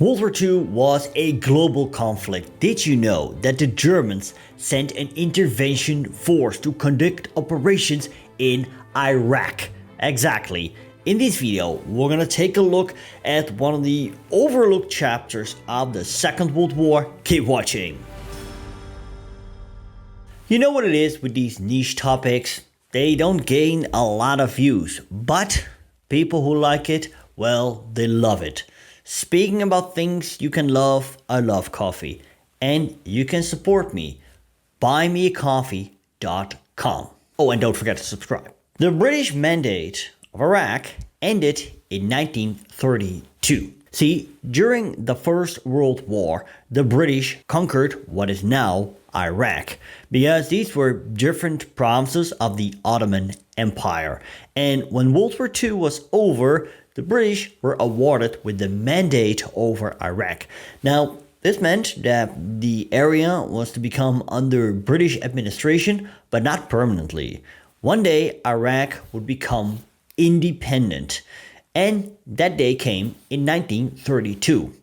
World War II was a global conflict. Did you know that the Germans sent an intervention force to conduct operations in Iraq? Exactly. In this video, we're gonna take a look at one of the overlooked chapters of the Second World War. Keep watching. You know what it is with these niche topics? They don't gain a lot of views, but people who like it, well, they love it. Speaking about things you can love, I love coffee. And you can support me. buymeacoffee.com. Oh, and don't forget to subscribe. The British Mandate of Iraq ended in 1932. See, during the First World War, the British conquered what is now Iraq, because these were different provinces of the Ottoman Empire. And when World War II was over, the British were awarded with the mandate over Iraq. Now, this meant that the area was to become under British administration, but not permanently. One day, Iraq would become independent, and that day came in 1932.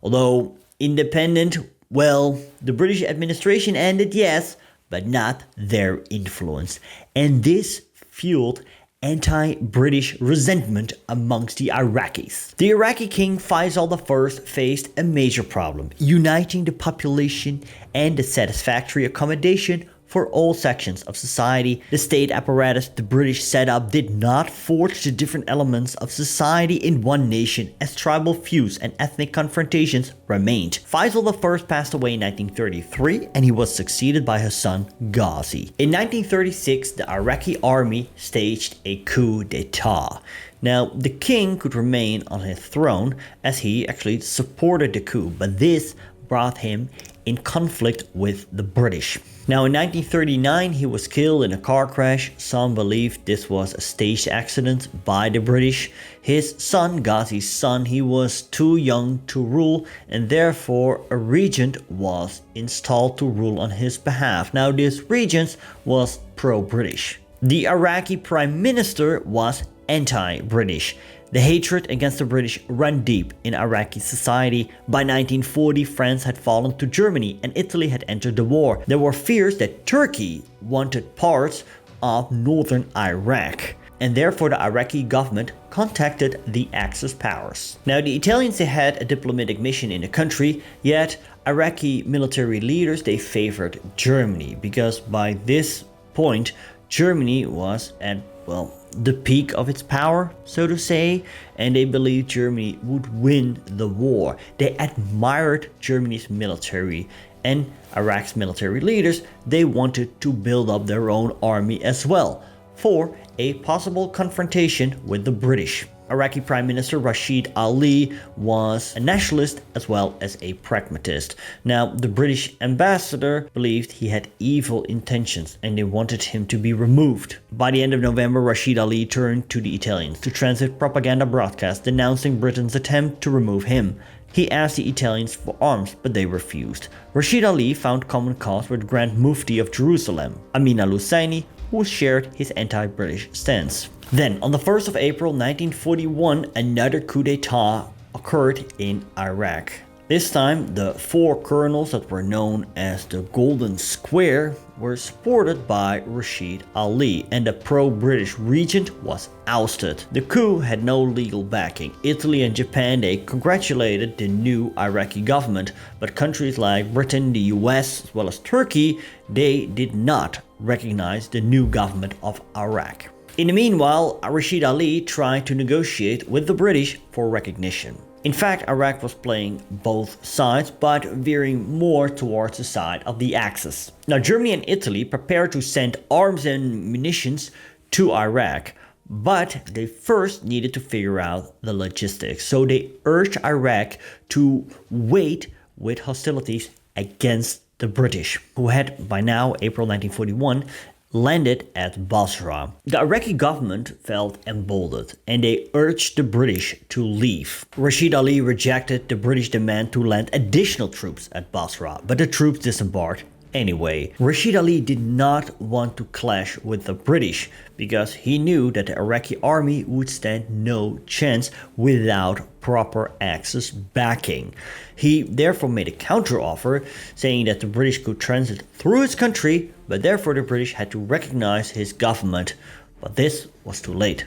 Although independent, well, the British administration ended, yes, but not their influence. And this fueled anti-British resentment amongst the Iraqis. The Iraqi king Faisal I faced a major problem: uniting the population and the satisfactory accommodation for all sections of society. The state apparatus the British set up did not forge the different elements of society in one nation, as tribal feuds and ethnic confrontations remained. Faisal I passed away in 1933, and he was succeeded by his son Ghazi. In 1936, the Iraqi army staged a coup d'etat. Now, the king could remain on his throne as he actually supported the coup, but this brought him in conflict with the British. Now, in 1939, he was killed in a car crash. Some believe this was a staged accident by the British. His son, Ghazi's son, he was too young to rule, and therefore a regent was installed to rule on his behalf. Now, this regent was pro-British. The Iraqi prime minister was anti-British. The hatred against the British ran deep in Iraqi society. By 1940, France had fallen to Germany and Italy had entered the war. There were fears that Turkey wanted parts of northern Iraq, and therefore the Iraqi government contacted the Axis powers. Now, the Italians, they had a diplomatic mission in the country, yet Iraqi military leaders, they favored Germany, because by this point Germany was at, well, the peak of its power, so to say, and they believed Germany would win the war. They admired Germany's military, and Iraq's military leaders, they wanted to build up their own army as well for a possible confrontation with the British. Iraqi Prime Minister Rashid was a nationalist as well as a pragmatist. Now, the British ambassador believed he had evil intentions and they wanted him to be removed. By the end of November, Rashid turned to the Italians to transmit propaganda broadcasts denouncing Britain's attempt to remove him. He asked the Italians for arms, but they refused. Rashid found common cause with Grand Mufti of Jerusalem, Amin al-Husseini, who shared his anti-British stance. Then, on the 1st of April 1941, another coup d'etat occurred in Iraq. This time, the four colonels that were known as the Golden Square were supported by Rashid and the pro-British regent was ousted. The coup had no legal backing. Italy and Japan, they congratulated the new Iraqi government, but countries like Britain, the US, as well as Turkey, they did not recognize the new government of Iraq. In the meanwhile, Rashid tried to negotiate with the British for recognition. In fact, Iraq was playing both sides, but veering more towards the side of the Axis. Now, Germany and Italy prepared to send arms and munitions to Iraq, but they first needed to figure out the logistics. So they urged Iraq to wait with hostilities against the British, who had by now, April 1941, landed at Basra. The Iraqi government felt emboldened and they urged the British to leave. Rashid rejected the British demand to land additional troops at Basra, but the troops disembarked anyway. Rashid Ali did not want to clash with the British because he knew that the Iraqi army would stand no chance without proper Axis backing. He therefore made a counteroffer saying that the British could transit through his country, but therefore the British had to recognize his government. But this was too late,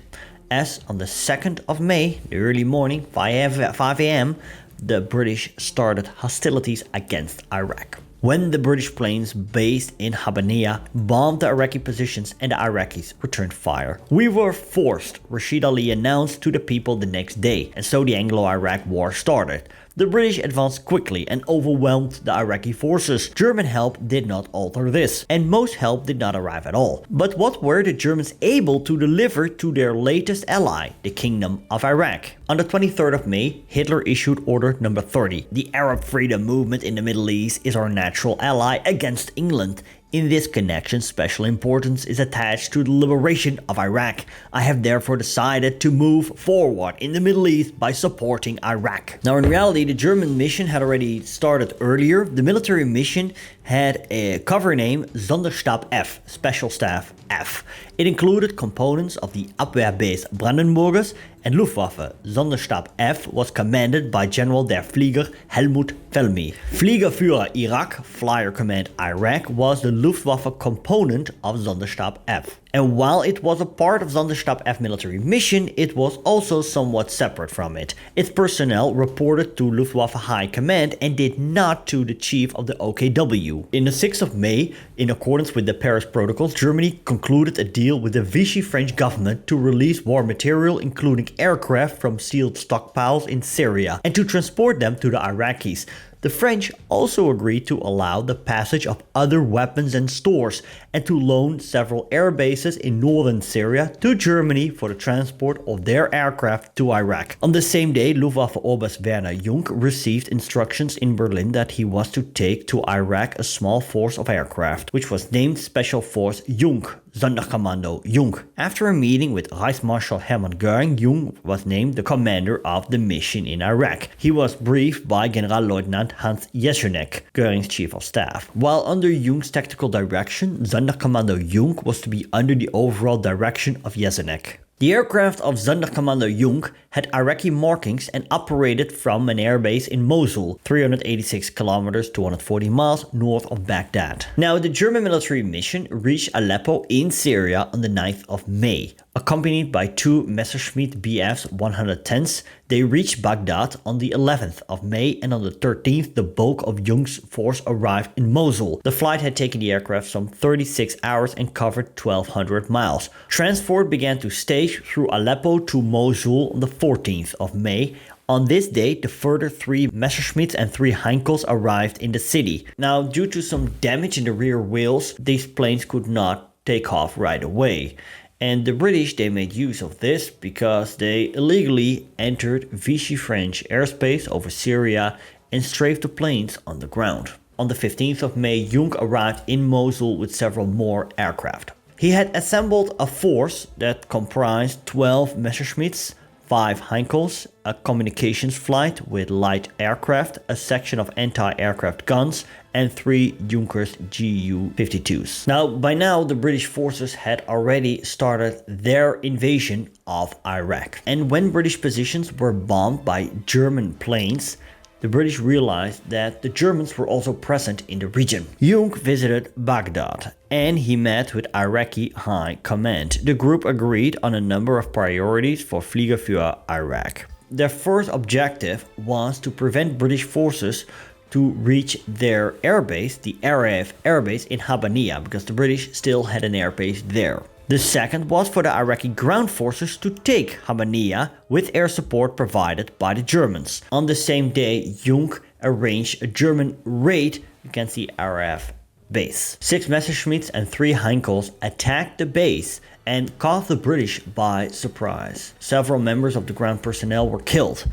as on the 2nd of May, the early morning, 5 a.m., the British started hostilities against Iraq. When the British planes based in Habaniya bombed the Iraqi positions and the Iraqis returned fire, we were forced, Rashid Ali announced to the people the next day, and so the Anglo-Iraqi War started. The British advanced quickly and overwhelmed the Iraqi forces. German help did not alter this, and most help did not arrive at all. But what were the Germans able to deliver to their latest ally, the Kingdom of Iraq? On the 23rd of May, Hitler issued Order Number 30. The Arab freedom movement in the Middle East is our natural ally against England. In this connection, special importance is attached to the liberation of Iraq. I have therefore decided to move forward in the Middle East by supporting Iraq. Now, in reality, the German mission had already started earlier. The military mission had a cover name Sonderstab F, Special Staff F. It included components of the Abwehr base Brandenburgers and Luftwaffe. Sonderstab F was commanded by General der Flieger Hellmuth Felmy. Fliegerführer Iraq, Flyer Command Iraq, was the Luftwaffe component of Sonderstab F. And while it was a part of Sonderstab F military mission, it was also somewhat separate from it. Its personnel reported to Luftwaffe High Command and did not to the chief of the OKW. In the 6th of May, in accordance with the Paris Protocols, Germany concluded a deal with the Vichy French government to release war material including aircraft from sealed stockpiles in Syria and to transport them to the Iraqis. The French also agreed to allow the passage of other weapons and stores and to loan several air bases in northern Syria to Germany for the transport of their aircraft to Iraq. On the same day, Luftwaffe Oberst Werner Jung received instructions in Berlin that he was to take to Iraq a small force of aircraft, which was named Special Force Jung, Sonderkommando Jung. After a meeting with Reichsmarschall Hermann Göring, Jung was named the commander of the mission in Iraq. He was briefed by Generalleutnant Hans Jesenek, Göring's chief of staff. While under Jung's tactical direction, Sonderkommando Jung was to be under the overall direction of Jesenek. The aircraft of Sonderkommando Jung had Iraqi markings and operated from an airbase in Mosul, 386 kilometers, 240 miles north of Baghdad. Now, the German military mission reached Aleppo in Syria on the 9th of May. Accompanied by two Messerschmitt Bfs 110s, they reached Baghdad on the 11th of May, and on the 13th the bulk of Jung's force arrived in Mosul. The flight had taken the aircraft some 36 hours and covered 1,200 miles. Transport began to stage through Aleppo to Mosul on the 14th of May. On this date, the further 3 Messerschmitts and 3 Heinkels arrived in the city. Now, due to some damage in the rear wheels, these planes could not take off right away. And the British, they made use of this because they illegally entered Vichy French airspace over Syria and strafed the planes on the ground. On the 15th of May, Jung arrived in Mosul with several more aircraft. He had assembled a force that comprised 12 Messerschmitts, 5 Heinkels, a communications flight with light aircraft, a section of anti-aircraft guns, and 3 Junkers Ju-52s. Now, by now, the British forces had already started their invasion of Iraq. And when British positions were bombed by German planes, the British realized that the Germans were also present in the region. Jung visited Baghdad and he met with Iraqi High Command. The group agreed on a number of priorities for Fliegerführer Iraq. Their first objective was to prevent British forces to reach their airbase, the RAF airbase in Habaniya, because the British still had an airbase there. The second was for the Iraqi ground forces to take Habaniya with air support provided by the Germans. On the same day, Jung arranged a German raid against the RAF base. 6 Messerschmitts and 3 Heinkels attacked the base and caught the British by surprise. Several members of the ground personnel were killed,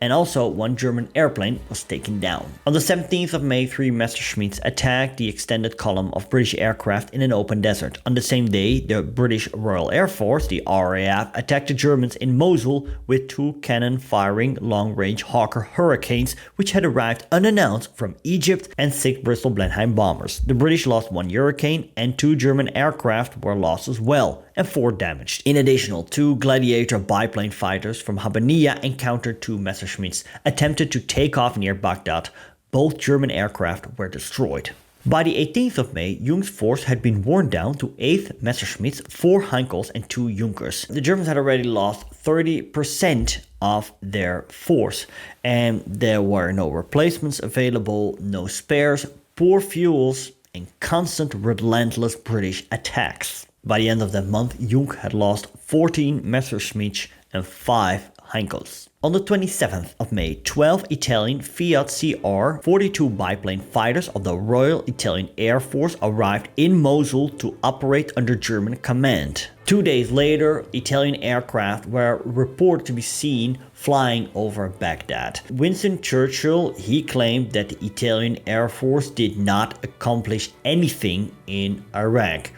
and also one German airplane was taken down. On the 17th of May, 3 Messerschmitts attacked the extended column of British aircraft in an open desert. On the same day, the British Royal Air Force, the RAF, attacked the Germans in Mosul with 2 cannon-firing long-range Hawker Hurricanes, which had arrived unannounced from Egypt, and 6 Bristol Blenheim bombers. The British lost 1 Hurricane and 2 German aircraft were lost as well, and 4 damaged. In addition, 2 Gladiator biplane fighters from Habbaniyah encountered 2 Messerschmitts, attempted to take off near Baghdad. Both German aircraft were destroyed. By the 18th of May, Jung's force had been worn down to 8 Messerschmitts, 4 Heinkels and 2 Junkers. The Germans had already lost 30% of their force, and there were no replacements available, no spares, poor fuels, and constant relentless British attacks. By the end of that month, Jung had lost 14 Messerschmitts and 5 Heinkels. On the 27th of May, 12 Italian Fiat CR-42 biplane fighters of the Royal Italian Air Force arrived in Mosul to operate under German command. 2 days later, Italian aircraft were reported to be seen flying over Baghdad. Winston Churchill, he claimed that the Italian Air Force did not accomplish anything in Iraq.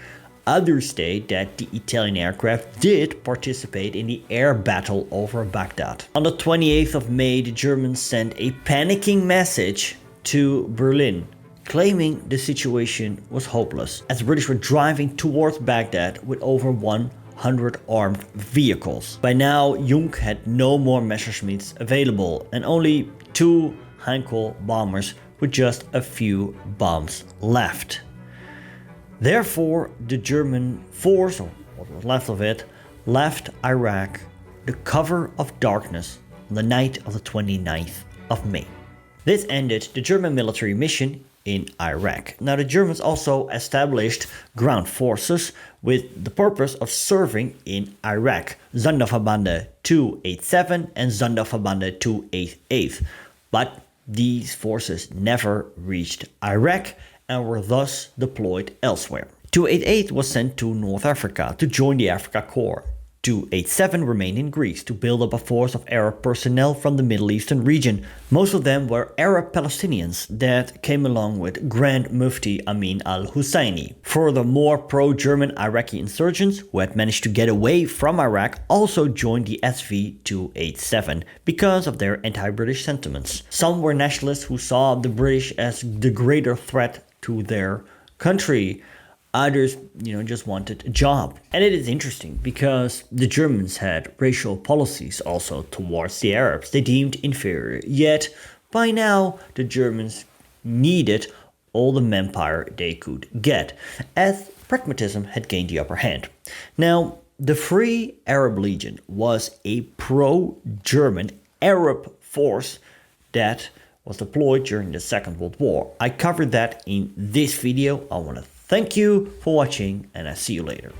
Others state that the Italian aircraft did participate in the air battle over Baghdad. On the 28th of May, the Germans sent a panicking message to Berlin, claiming the situation was hopeless, as the British were driving towards Baghdad with over 100 armed vehicles. By now, Jung had no more Messerschmitts available and only 2 Heinkel bombers with just a few bombs left. Therefore, the German force, or what was left of it, left Iraq the cover of darkness on the night of the 29th of May. This ended the German military mission in Iraq. Now, the Germans also established ground forces with the purpose of serving in Iraq, Sonderverbände 287 and Sonderverbände 288. But these forces never reached Iraq and were thus deployed elsewhere. 288 was sent to North Africa to join the Africa Corps. 287 remained in Greece to build up a force of Arab personnel from the Middle Eastern region. Most of them were Arab Palestinians that came along with Grand Mufti Amin al-Husseini. Furthermore, pro-German Iraqi insurgents who had managed to get away from Iraq also joined the SV-287 because of their anti-British sentiments. Some were nationalists who saw the British as the greater threat to their country. Others, just wanted a job. And it is interesting because the Germans had racial policies also towards the Arabs they deemed inferior. Yet, by now, the Germans needed all the manpower they could get, as pragmatism had gained the upper hand. Now, the Free Arab Legion was a pro-German Arab force that was deployed during the Second World War. I covered that in this video. I want to thank you for watching, and I'll see you later.